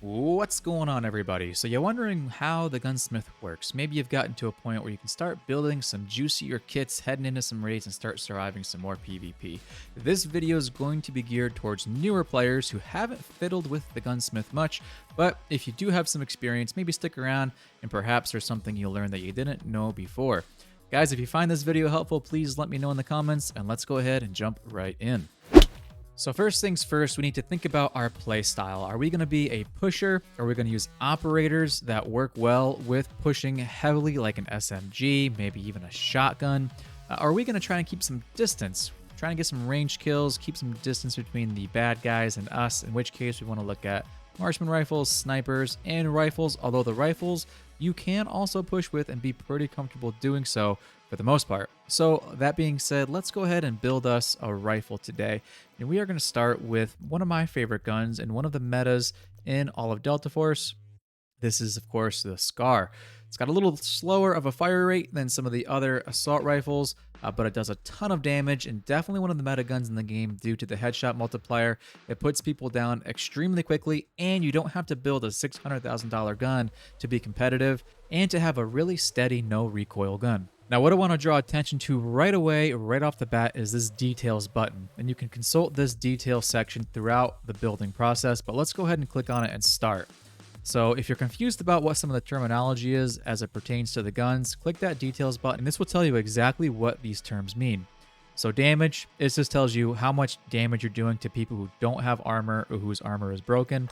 What's going on, everybody? So you're wondering how the Gunsmith works. Maybe you've gotten to a point where you can start building some juicier kits, heading into some raids, and start surviving some more PvP. This video is going to be geared towards newer players who haven't fiddled with the Gunsmith much, but if you do have some experience, maybe stick around and perhaps there's something you'll learn that you didn't know before. Guys, if you find this video helpful, please let me know in the comments, and let's go ahead and jump right in. So first things first, we need to think about our play style. Are we going to be a pusher? Are we going to use operators that work well with pushing heavily like an SMG, maybe even a shotgun? Are we going to try and keep some distance, trying to get some range kills, keep some distance between the bad guys and us, in which case we want to look at marksman rifles, snipers, and rifles, although the rifles you can also push with and be pretty comfortable doing so for the most part. So that being said, let's go ahead and build us a rifle today. And we are going to start with one of my favorite guns and one of the metas in all of Delta Force. This is, of course, the Scar. It's got a little slower of a fire rate than some of the other assault rifles, but it does a ton of damage and definitely one of the meta guns in the game due to the headshot multiplier. It puts people down extremely quickly, and you don't have to build a $600,000 gun to be competitive and to have a really steady no recoil gun. Now, what I want to draw attention to right away, right off the bat, is this details button. And you can consult this details section throughout the building process, but let's go ahead and click on it and start. So if you're confused about what some of the terminology is as it pertains to the guns, click that details button. This will tell you exactly what these terms mean. So damage, it just tells you how much damage you're doing to people who don't have armor or whose armor is broken.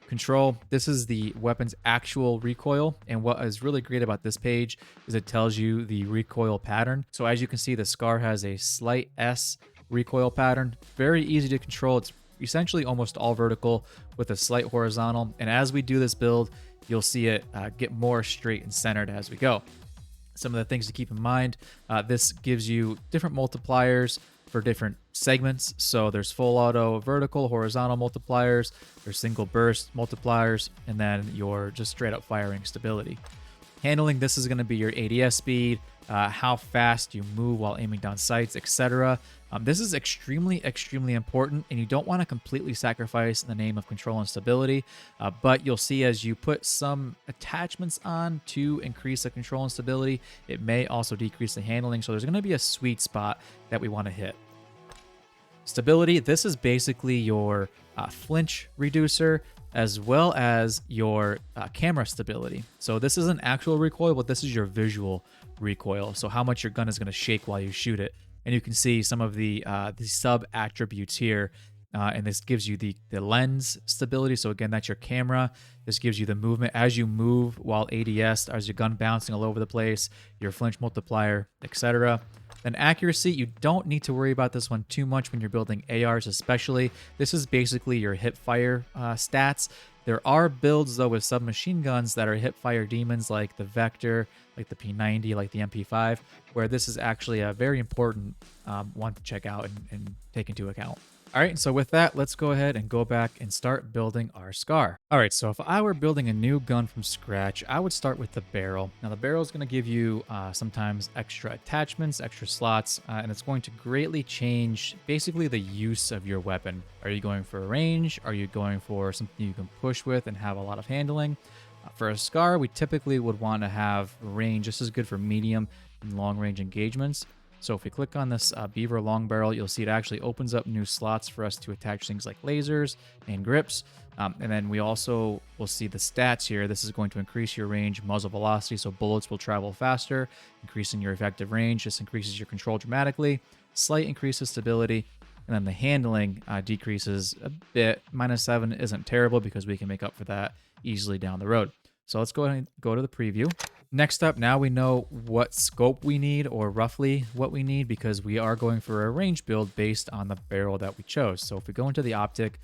Control, this is the weapon's actual recoil, and what is really great about this page is it tells you the recoil pattern. So as you can see, the Scar has a slight S recoil pattern, very easy to control. It's essentially almost all vertical with a slight horizontal, and as we do this build, you'll see it get more straight and centered as we go. Some of the things to keep in mind, this gives you different multipliers for different segments. So there's full auto vertical, horizontal multipliers, there's single burst multipliers, and then your just straight up firing stability. Handling, this is going to be your ADS speed, how fast you move while aiming down sights, etc. This is extremely important, and you don't want to completely sacrifice in the name of control and stability, but you'll see as you put some attachments on to increase the control and stability, it may also decrease the handling, so there's going to be a sweet spot that we want to hit. Stability, this is basically your flinch reducer as well as your camera stability. So this isn't actual recoil, but this is your visual recoil. So how much your gun is going to shake while you shoot it. And you can see some of the sub attributes here. And this gives you the lens stability. So again, that's your camera. This gives you the movement as you move while ADS, as your gun bouncing all over the place, your flinch multiplier, etc. Then accuracy, you don't need to worry about this one too much when you're building ARs especially. This is basically your hip fire stats. There are builds, though, with submachine guns that are hip fire demons like the Vector, like the P90, like the MP5, where this is actually a very important one to check out and take into account. All right, so with that, let's go ahead and go back and start building our Scar. All right, so if I were building a new gun from scratch, I would start with the barrel. Now, the barrel is going to give you sometimes extra attachments, extra slots, and it's going to greatly change basically the use of your weapon. Are you going for a range? Are you going for something you can push with and have a lot of handling? For a Scar, we typically would want to have range. This is good for medium and long range engagements. So if we click on this Beaver long barrel, you'll see it actually opens up new slots for us to attach things like lasers and grips. And then we also will see the stats here. This is going to increase your range, muzzle velocity, so bullets will travel faster, increasing your effective range. This increases your control dramatically, slight increase of stability, and then the handling decreases a bit. -7 isn't terrible because we can make up for that easily down the road. So let's go ahead and go to the preview. Next up, now we know what scope we need, or roughly what we need, because we are going for a range build based on the barrel that we chose. So if we go into the optic,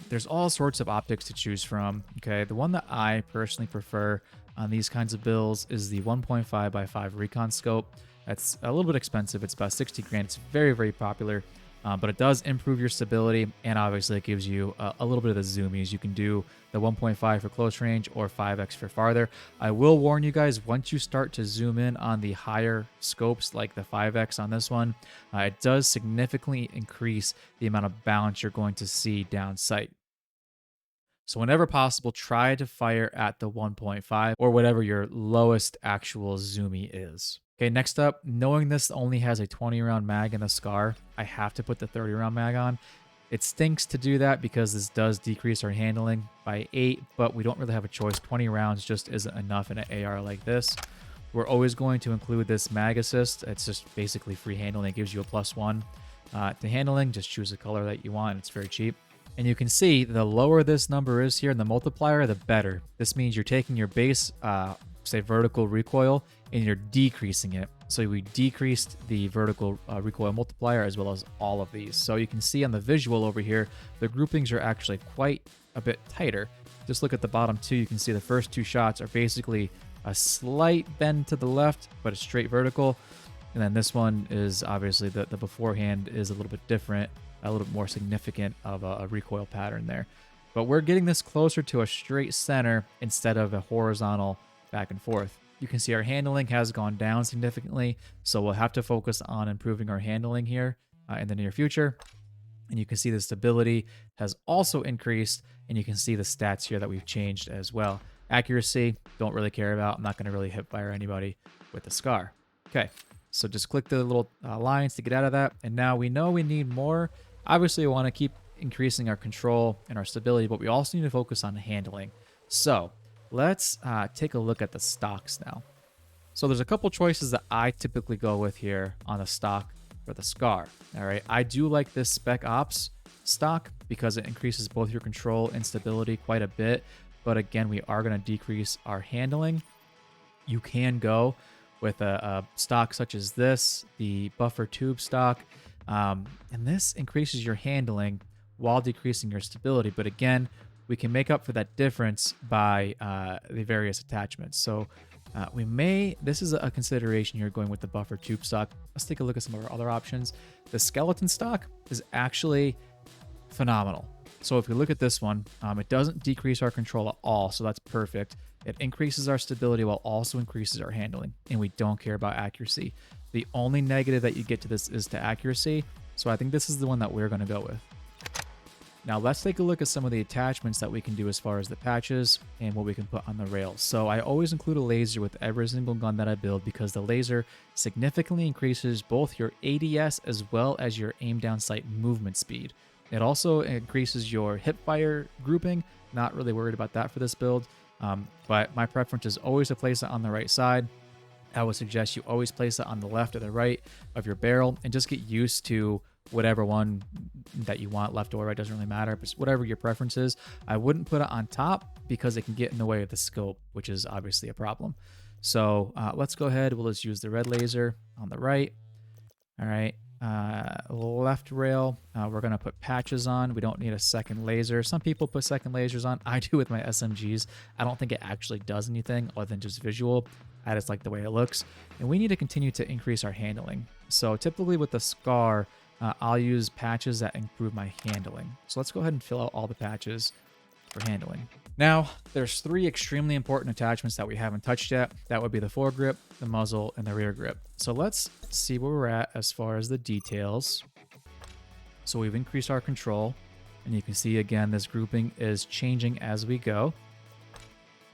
there's all sorts of optics to choose from. Okay, the one that I personally prefer on these kinds of builds is the 1.5x5 recon scope. That's a little bit expensive. It's about 60 grand. It's very popular. But it does improve your stability, and obviously it gives you a little bit of the zoomies. You can do the 1.5 for close range or 5x for farther. I will warn you guys, once you start to zoom in on the higher scopes like the 5x on this one, it does significantly increase the amount of bounce you're going to see down sight. So whenever possible, try to fire at the 1.5 or whatever your lowest actual zoomy is. Okay, next up, knowing this only has a 20 round mag in the SCAR, I have to put the 30 round mag on. It stinks to do that because this does decrease our handling by 8, but we don't really have a choice. 20 rounds just isn't enough in an AR like this. We're always going to include this mag assist. It's just basically free handling. It gives you a +1 to handling. Just choose a color that you want. It's very cheap. And you can see the lower this number is here in the multiplier, the better. This means you're taking your base, say vertical recoil, and you're decreasing it. So we decreased the vertical recoil multiplier as well as all of these. So you can see on the visual over here, the groupings are actually quite a bit tighter. Just look at the bottom two. You can see the first 2 shots are basically a slight bend to the left, but a straight vertical. And then this one is obviously the beforehand is a little bit different, a little bit more significant of a recoil pattern there. But we're getting this closer to a straight center instead of a horizontal back and forth. You can see our handling has gone down significantly, so we'll have to focus on improving our handling here in the near future. And you can see the stability has also increased, and you can see the stats here that we've changed as well. Accuracy, don't really care about. I'm not going to really hip fire anybody with the SCAR. Okay, so just click the little lines to get out of that. And now we know we need more. Obviously, we want to keep increasing our control and our stability, but we also need to focus on handling. So let's take a look at the stocks now. So there's a couple choices that I typically go with here on the stock for the SCAR. All right, I do like this Spec Ops stock because it increases both your control and stability quite a bit. But again, we are going to decrease our handling. You can go with a stock such as this, the buffer tube stock. And this increases your handling while decreasing your stability. But again, we can make up for that difference by the various attachments. So this is a consideration here going with the buffer tube stock. Let's take a look at some of our other options. The skeleton stock is actually phenomenal. So if we look at this one, it doesn't decrease our control at all, so that's perfect. It increases our stability while also increases our handling, and we don't care about accuracy. The only negative that you get to this is to accuracy, so I think this is the one that we're going to go with. Now let's take a look at some of the attachments that we can do as far as the patches and what we can put on the rails. So I always include a laser with every single gun that I build because the laser significantly increases both your ADS as well as your aim down sight movement speed. It also increases your hip fire grouping. Not really worried about that for this build, but my preference is always to place it on the right side. I would suggest you always place it on the left or the right of your barrel and just get used to whatever one that you want, left or right, doesn't really matter, but whatever your preference is. I wouldn't put it on top because it can get in the way of the scope, which is obviously a problem. So let's go ahead. We'll just use the red laser on the right. All right. Left rail, we're going to put patches on. We don't need a second laser. Some people put second lasers on. I do with my SMGs. I don't think it actually does anything other than just visual. I just like the way it looks. And we need to continue to increase our handling. So typically with the SCAR, I'll use patches that improve my handling. So let's go ahead and fill out all the patches for handling. Now, there's 3 extremely important attachments that we haven't touched yet. That would be the foregrip, the muzzle, and the rear grip. So let's see where we're at as far as the details. So we've increased our control, and you can see again, this grouping is changing as we go.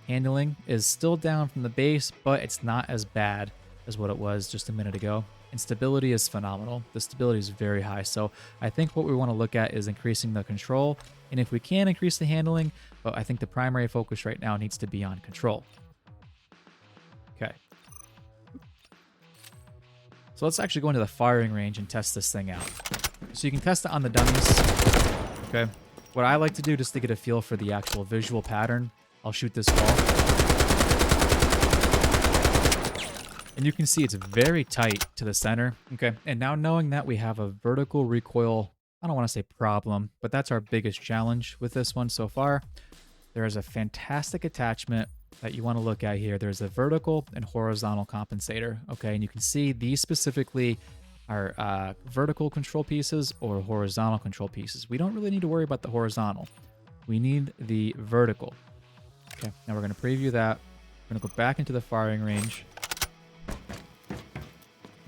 Handling is still down from the base, but it's not as bad as what it was just a minute ago. And stability is phenomenal. The stability is very high. So I think what we want to look at is increasing the control. And if we can increase the handling, but I think the primary focus right now needs to be on control. Okay. So let's actually go into the firing range and test this thing out. So you can test it on the dummies. Okay. What I like to do just to get a feel for the actual visual pattern, I'll shoot this wall. And you can see it's very tight to the center. Okay. And now knowing that we have a vertical recoil, I don't want to say problem, but that's our biggest challenge with this one so far. There is a fantastic attachment that you want to look at here. There's a vertical and horizontal compensator. Okay. And you can see these specifically are vertical control pieces or horizontal control pieces. We don't really need to worry about the horizontal. We need the vertical. Okay. Now we're going to preview that. We're going to go back into the firing range.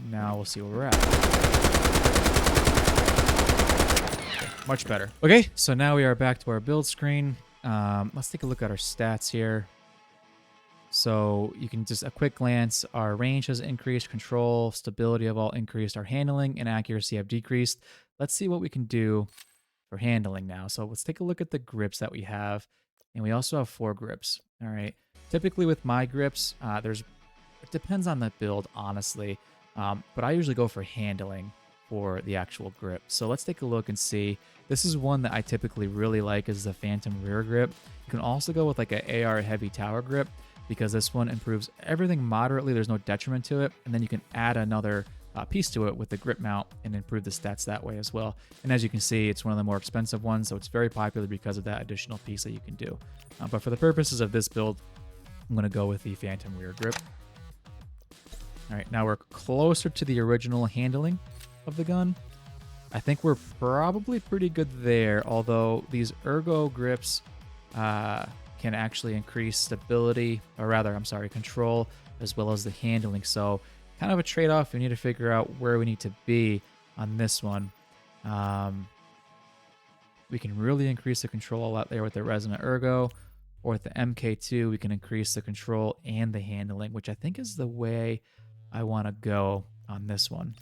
Now we'll see where we're at. Okay, much better. Okay, so now we are back to our build screen. Let's take a look at our stats here. So you can just a quick glance. Our range has increased, control, stability have all increased, our handling and accuracy have decreased. Let's see what we can do for handling now. So let's take a look at the grips that we have. And we also have 4 grips. All right. Typically with my grips, it depends on the build, honestly. But I usually go for handling for the actual grip. So let's take a look and see. This is one that I typically really like is the Phantom Rear Grip. You can also go with like an AR Heavy Tower Grip because this one improves everything moderately. There's no detriment to it. And then you can add another piece to it with the grip mount and improve the stats that way as well. And as you can see, it's one of the more expensive ones, so it's very popular because of that additional piece that you can do. But for the purposes of this build, I'm going to go with the Phantom Rear Grip. All right, now we're closer to the original handling of the gun. I think we're probably pretty good there, although these ergo grips can actually increase stability, or rather, I'm sorry, control, as well as the handling. So kind of a trade-off. We need to figure out where we need to be on this one. We can really increase the control out there with the Resonant Ergo, or with the MK2, we can increase the control and the handling, which I think is the way I want to go on this one.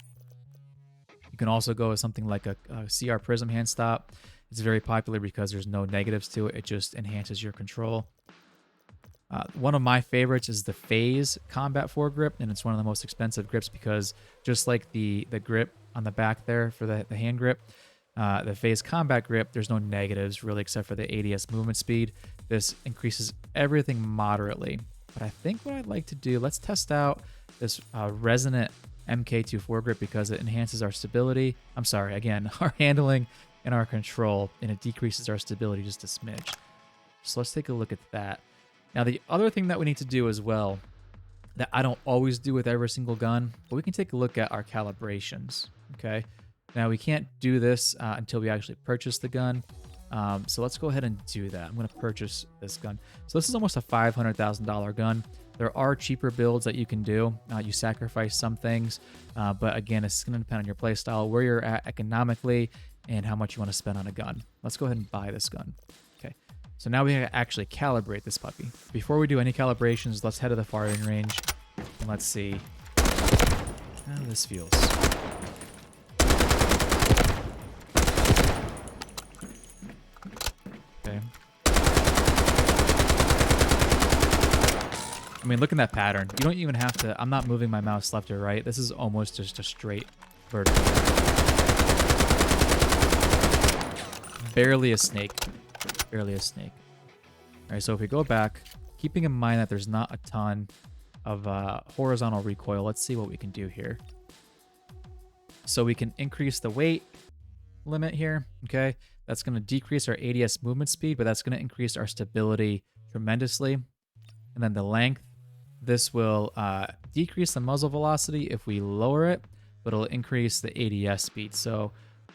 You can also go with something like a CR Prism hand stop. It's very popular because there's no negatives to it. It just enhances your control. One of my favorites is the Phase Combat 4 grip, and it's one of the most expensive grips because just like the grip on the back there for the hand grip, the Phase Combat grip, there's no negatives really except for the ADS movement speed. This increases everything moderately. But I think what I'd like to do, let's test out this Resonant MK24 grip because it enhances our stability. I'm sorry, again, our handling and our control, and it decreases our stability just a smidge. So let's take a look at that. Now, the other thing that we need to do as well, that I don't always do with every single gun, but we can take a look at our calibrations, okay? Now, we can't do this until we actually purchase the gun. So let's go ahead and do that. I'm going to purchase this gun. So this is almost a $500,000 gun. There are cheaper builds that you can do. You sacrifice some things, but again, it's going to depend on your playstyle, where you're at economically, and how much you want to spend on a gun. Let's go ahead and buy this gun. Okay, so now we actually calibrate this puppy. Before we do any calibrations, let's head to the firing range, and let's see how this feels. Okay. I mean, look at that pattern. You don't even have to... I'm not moving my mouse left or right. This is almost just a straight vertical. Barely a snake. Barely a snake. All right, so if we go back, keeping in mind that there's not a ton of horizontal recoil, let's see what we can do here. So we can increase the weight limit here, okay? That's going to decrease our ADS movement speed, but that's going to increase our stability tremendously. And then the length, this will decrease the muzzle velocity if we lower it, but it'll increase the ADS speed. So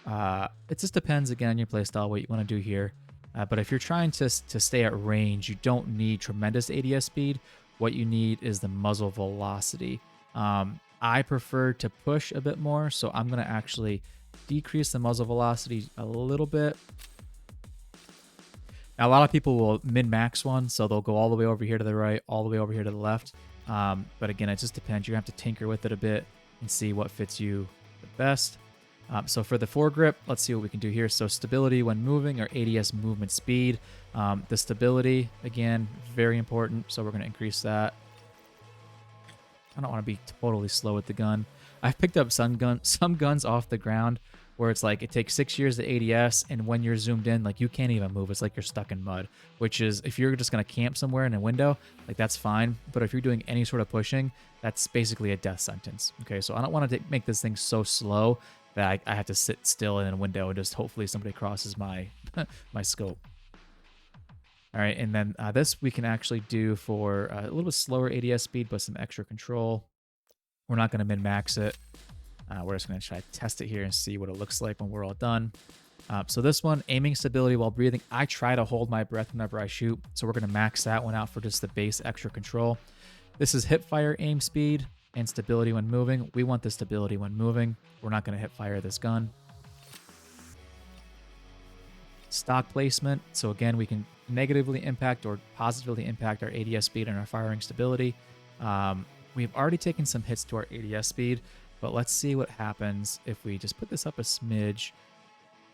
it just depends, again, on your playstyle, what you want to do here. But if you're trying to stay at range, you don't need tremendous ADS speed. What you need is the muzzle velocity. I prefer to push a bit more, so I'm going to actually decrease the muzzle velocity a little bit. Now, a lot of people will min-max one, so they'll go all the way over here to the right, all the way over here to the left. But again, it just depends. You have to tinker with it a bit and see what fits you the best. So for the foregrip, let's see what we can do here. So stability when moving, or ADS movement speed. The stability, again, very important, so we're going to increase that. I don't want to be totally slow with the gun. I've picked up some guns off the ground where it's like it takes 6 years to ADS, and when you're zoomed in, like you can't even move. It's like you're stuck in mud, which is, if you're just going to camp somewhere in a window, like that's fine. But if you're doing any sort of pushing, that's basically a death sentence. Okay, so I don't want to make this thing so slow that I have to sit still in a window and just hopefully somebody crosses my my scope. All right, and then this we can actually do for a little bit slower ADS speed, but some extra control. We're not going to min-max it. We're just going to try to test it here and see what it looks like when we're all done. So this one, aiming stability while breathing. I try to hold my breath whenever I shoot, so we're going to max that one out for just the base extra control. This is hip fire aim speed and stability when moving. We want the stability when moving. We're not going to hip fire this gun. stock placement. So again, we can negatively impact or positively impact our ADS speed and our firing stability. We've already taken some hits to our ADS speed, but let's see what happens if we just put this up a smidge.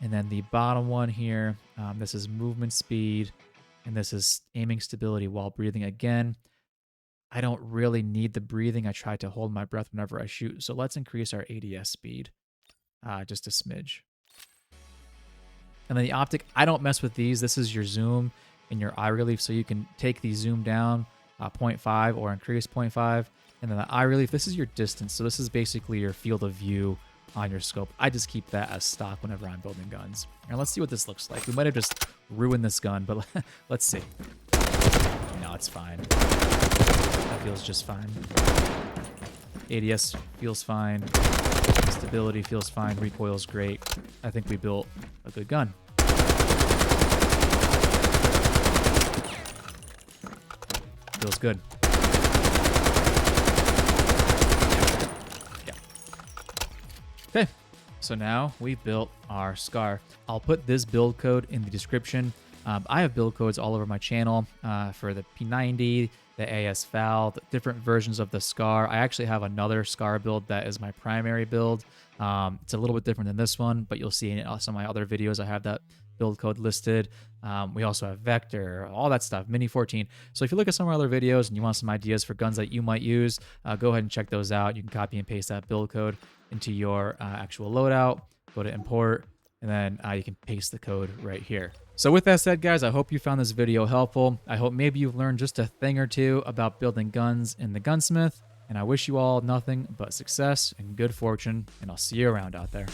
And then the bottom one here, this is movement speed, and this is aiming stability while breathing. Again, I don't really need the breathing. I try to hold my breath whenever I shoot. So let's increase our ADS speed just a smidge. And then the optic, I don't mess with these. This is your zoom and your eye relief. So you can take the zoom down 0.5 or increase 0.5. And then the eye relief, this is your distance. So this is basically your field of view on your scope. I just keep that as stock whenever I'm building guns. And let's see what this looks like. We might have just ruined this gun, but let's see. No, it's fine. That feels just fine. ADS feels fine. Stability feels fine. Recoil's great. I think we built a good gun. Feels good. Yeah. Okay. So now we've built our SCAR. I'll put this build code in the description. I have build codes all over my channel for the P90, the AS-FAL, the different versions of the SCAR. I actually have another SCAR build that is my primary build. It's a little bit different than this one, but you'll see in some of my other videos I have that build code listed. We also have Vector, all that stuff, Mini 14. So if you look at some of our other videos and you want some ideas for guns that you might use, go ahead and check those out. You can copy and paste that build code into your actual loadout, go to import, and then you can paste the code right here. So with that said, guys, I hope you found this video helpful. I hope maybe you've learned just a thing or two about building guns in the Gunsmith, and I wish you all nothing but success and good fortune, and I'll see you around out there.